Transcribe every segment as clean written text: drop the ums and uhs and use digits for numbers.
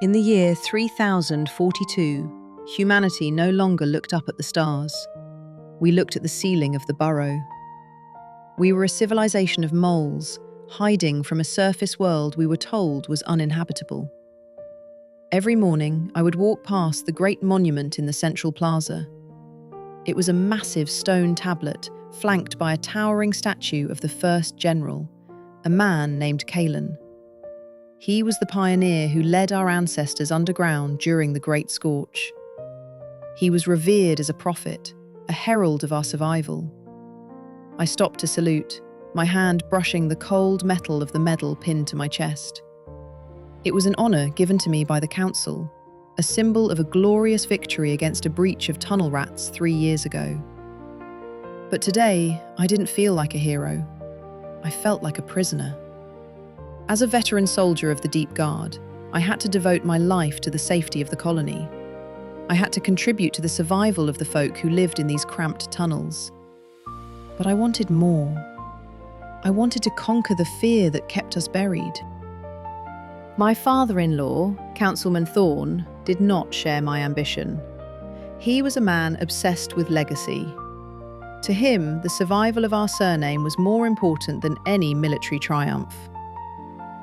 In the year 3042, humanity no longer looked up at the stars. We looked at the ceiling of the burrow. We were a civilization of moles, hiding from a surface world we were told was uninhabitable. Every morning, I would walk past the great monument in the central plaza. It was a massive stone tablet, flanked by a towering statue of the first general, a man named Kalen. He was the pioneer who led our ancestors underground during the Great Scorch. He was revered as a prophet, a herald of our survival. I stopped to salute, my hand brushing the cold metal of the medal pinned to my chest. It was an honor given to me by the council, a symbol of a glorious victory against a breach of tunnel rats 3 years ago. But today, I didn't feel like a hero. I felt like a prisoner. As a veteran soldier of the Deep Guard, I had to devote my life to the safety of the colony. I had to contribute to the survival of the folk who lived in these cramped tunnels. But I wanted more. I wanted to conquer the fear that kept us buried. My father-in-law, Councilman Thorne, did not share my ambition. He was a man obsessed with legacy. To him, the survival of our surname was more important than any military triumph.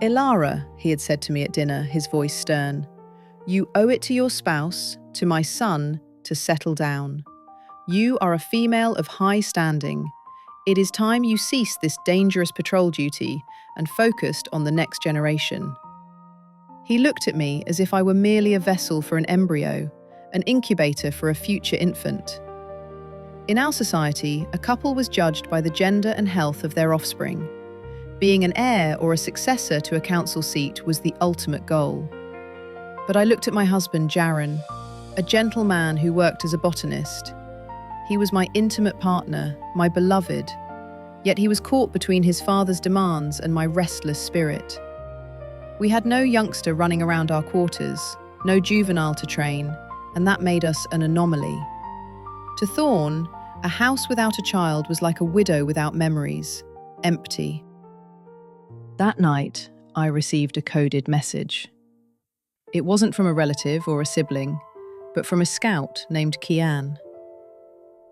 "Ilara," he had said to me at dinner, his voice stern, "you owe it to your spouse, to my son, to settle down. You are a female of high standing. It is time you ceased this dangerous patrol duty and focused on the next generation." He looked at me as if I were merely a vessel for an embryo, an incubator for a future infant. In our society, a couple was judged by the gender and health of their offspring. Being an heir or a successor to a council seat was the ultimate goal. But I looked at my husband, Jaron, a gentle man who worked as a botanist. He was my intimate partner, my beloved, yet he was caught between his father's demands and my restless spirit. We had no youngster running around our quarters, no juvenile to train, and that made us an anomaly. To Thorne, a house without a child was like a widow without memories, empty. That night, I received a coded message. It wasn't from a relative or a sibling, but from a scout named Kian.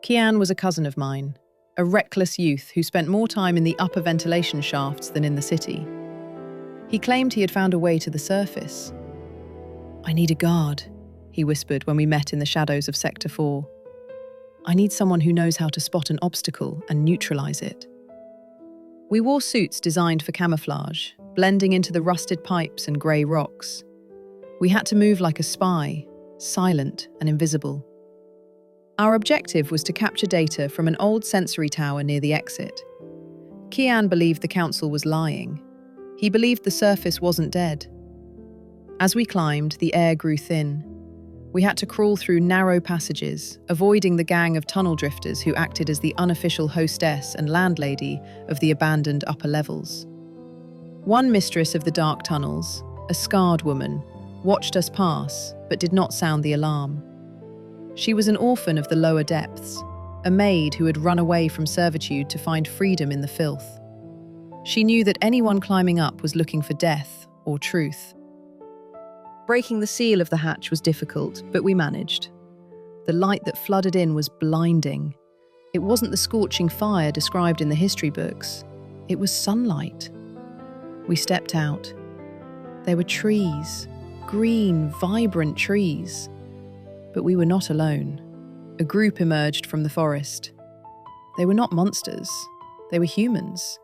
Kian was a cousin of mine, a reckless youth who spent more time in the upper ventilation shafts than in the city. He claimed he had found a way to the surface. "I need a guard," he whispered when we met in the shadows of Sector 4. "I need someone who knows how to spot an obstacle and neutralize it." We wore suits designed for camouflage, blending into the rusted pipes and grey rocks. We had to move like a spy, silent and invisible. Our objective was to capture data from an old sensory tower near the exit. Kian believed the council was lying. He believed the surface wasn't dead. As we climbed, the air grew thin. We had to crawl through narrow passages, avoiding the gang of tunnel drifters who acted as the unofficial hostess and landlady of the abandoned upper levels. One mistress of the dark tunnels, a scarred woman, watched us pass, but did not sound the alarm. She was an orphan of the lower depths, a maid who had run away from servitude to find freedom in the filth. She knew that anyone climbing up was looking for death or truth. Breaking the seal of the hatch was difficult, but we managed. The light that flooded in was blinding. It wasn't the scorching fire described in the history books. It was sunlight. We stepped out. There were trees, green, vibrant trees. But we were not alone. A group emerged from the forest. They were not monsters. They were humans.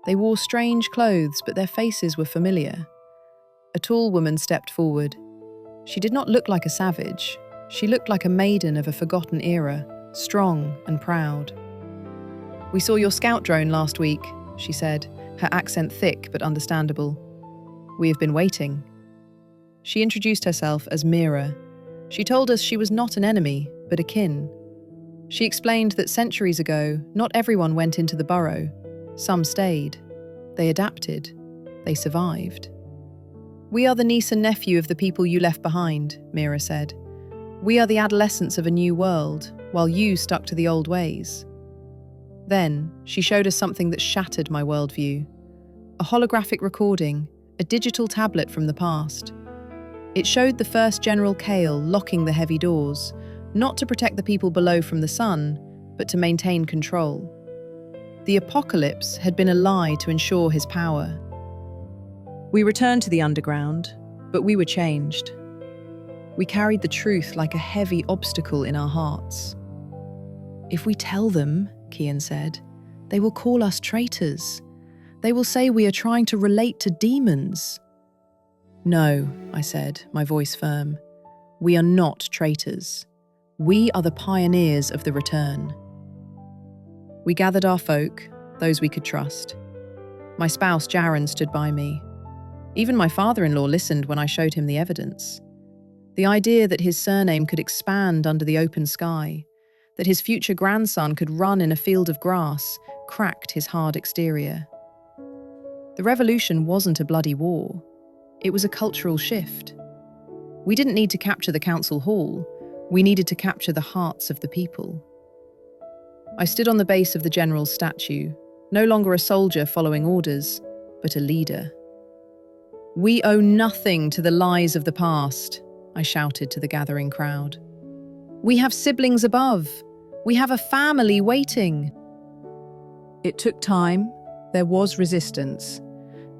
They wore strange clothes, but their faces were familiar. A tall woman stepped forward. She did not look like a savage. She looked like a maiden of a forgotten era, strong and proud. "We saw your scout drone last week," she said, her accent thick but understandable. "We have been waiting." She introduced herself as Mira. She told us she was not an enemy, but a kin. She explained that centuries ago, not everyone went into the burrow. Some stayed. They adapted. They survived. "We are the niece and nephew of the people you left behind," Mira said. "We are the adolescents of a new world, while you stuck to the old ways." Then, she showed us something that shattered my worldview. A holographic recording, a digital tablet from the past. It showed the first General Kale locking the heavy doors, not to protect the people below from the sun, but to maintain control. The apocalypse had been a lie to ensure his power. We returned to the underground, but we were changed. We carried the truth like a heavy obstacle in our hearts. "If we tell them," Kian said, "they will call us traitors. They will say we are trying to relate to demons." "No," I said, my voice firm. "We are not traitors. We are the pioneers of the return." We gathered our folk, those we could trust. My spouse, Jaron, stood by me. Even my father-in-law listened when I showed him the evidence. The idea that his surname could expand under the open sky, that his future grandson could run in a field of grass, cracked his hard exterior. The revolution wasn't a bloody war. It was a cultural shift. We didn't need to capture the council hall. We needed to capture the hearts of the people. I stood on the base of the general's statue, no longer a soldier following orders, but a leader. "We owe nothing to the lies of the past," I shouted to the gathering crowd. "We have siblings above. We have a family waiting." It took time. There was resistance.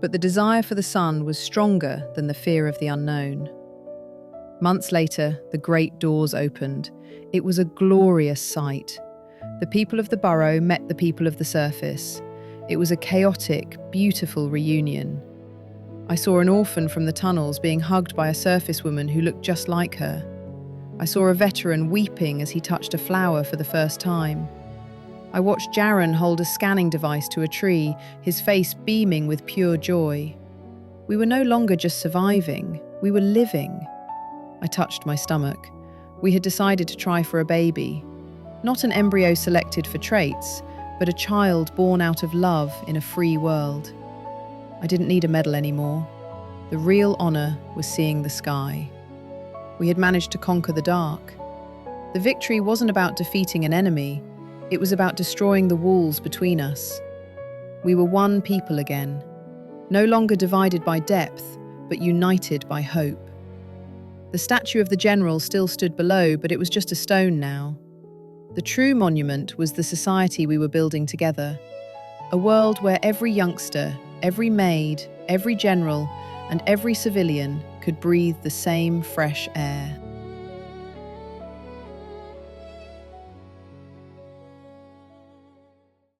But the desire for the sun was stronger than the fear of the unknown. Months later, the great doors opened. It was a glorious sight. The people of the burrow met the people of the surface. It was a chaotic, beautiful reunion. I saw an orphan from the tunnels being hugged by a surface woman who looked just like her. I saw a veteran weeping as he touched a flower for the first time. I watched Jaron hold a scanning device to a tree, his face beaming with pure joy. We were no longer just surviving, we were living. I touched my stomach. We had decided to try for a baby. Not an embryo selected for traits, but a child born out of love in a free world. I didn't need a medal anymore. The real honor was seeing the sky. We had managed to conquer the dark. The victory wasn't about defeating an enemy. It was about destroying the walls between us. We were one people again, no longer divided by depth, but united by hope. The statue of the general still stood below, but it was just a stone now. The true monument was the society we were building together, a world where every youngster, every maid, every general, and every civilian could breathe the same fresh air.